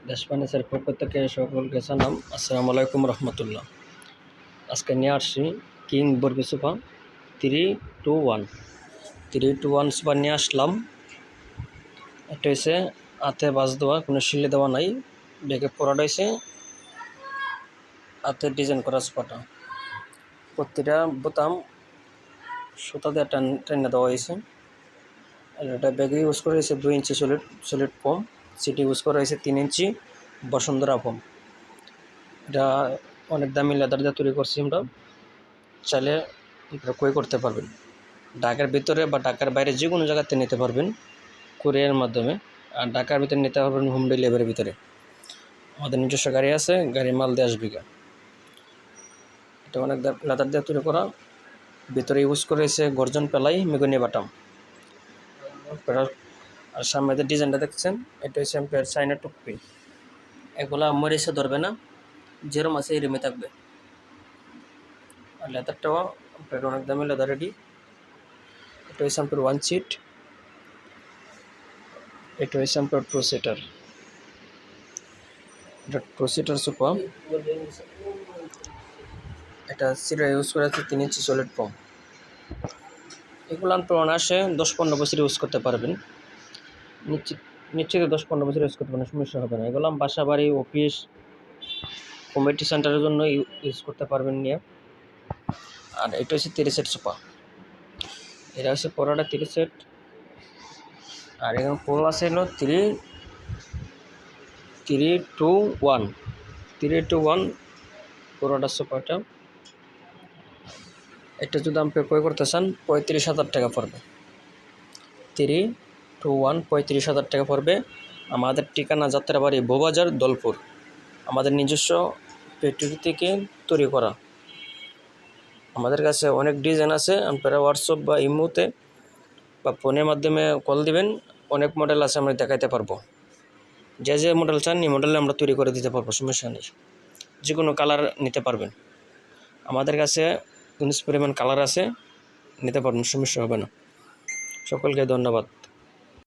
দেশ ফার্নিচারের পক্ষ থেকে সকলকে জানাম আসসালামু আলাইকুম রহমতুল্লাহ। আজকে নিয়ে আসছি কিং বর্গি সোফা 3-2-1 সোফা নিয়ে আসলাম। এটা হচ্ছে হাতে বাজ দেওয়া, কোনো শিলে দেওয়া নাই, ব্যাগে পরাটা হয়েছে হাতে ডিজাইন করা সোফাটা। প্রতিটা বোতাম সুতা দিয়ে টেনে দেওয়া হয়েছে। আর এটা ব্যাগে ইউজ করা হয়েছে 2 ইঞ্চি সলিড ফোম, সিটি ইউজ করা হয়েছে 3 ইঞ্চি বসুন্ধরা ফোম। এটা অনেক দামি লেদার দিয়ে তৈরি করছি আমরা, চাইলে ক্রয় করতে পারবেন। ঢাকার ভিতরে বা ঢাকার বাইরে যে কোনো জায়গাতে নিতে পারবেন কুরিয়ারের মাধ্যমে, আর ঢাকার ভিতরে নিতে পারবেন হোম ডেলিভারির ভিতরে। আমাদের নিজস্ব গাড়ি আছে, গাড়ি মাল দিয়ে আসবে। এটা অনেক লেদার দিয়ে তৈরি করা, ভিতরে ইউজ করেছে গর্জন পেলাই মেগুনি বাটাম। আর সামনে যে ডিজাইনটা দেখছেন এটা হচ্ছে আপনার চাইনা টুকপি। এগুলা মরিচে ধরবে না, যেরম আছে এরমই থাকবে। আর লেদারটাও আপনার অনেক দামি লেদার রেডি। এটা হচ্ছে আপনার 1 সিট, এটা হচ্ছে আপনার 2 সিটার। এটা 2 সিটার সোফা। এটা সিটে ইউজ করা আছে 3 ইঞ্চি সলিড ফোম। এগুলো আপনার অনায়াসে 10-15 বছর ইউজ করতে পারবেন। নিশ্চিত 10-15 বছর ইউজ করতে পারবেন, সমস্যা হবে না। এগুলো বাসা বাড়ি, অফিস, কমিউনিটি সেন্টারের জন্য ইউজ করতে পারবেন নিয়ে। আর এটা হচ্ছে 3 সেট সোফা। এটা হচ্ছে পরাটা 3 সেট। আর এখানে পোল আছে হলো 3-2-1 পুরোটা সোফাটা। এটা যদি আপনি ক্রয় করতে চান 35,000 টাকা পড়বে। 3-2-1 35,000 টাকা পড়বে। আমাদের ঠিকানা যাত্রাবাড়ি বউবাজার দলপুর। আমাদের নিজস্ব ফ্যাক্টরি থেকে তৈরি করা। আমাদের কাছে অনেক ডিজাইন আছে, আপনারা হোয়াটসঅ্যাপ বা ইমোতে বা ফোনের মাধ্যমে কল দিবেন। অনেক মডেল আছে, আমরা দেখাইতে পারবো। যে মডেল চান এই মডেলে আমরা তৈরি করে দিতে পারবো, সমস্যা নেই। যে কোনো কালার নিতে পারবেন। আমাদের কাছে পরিমাণ কালার আছে, নিতে পারবেন, সমস্যা হবে না। সকলকে ধন্যবাদ।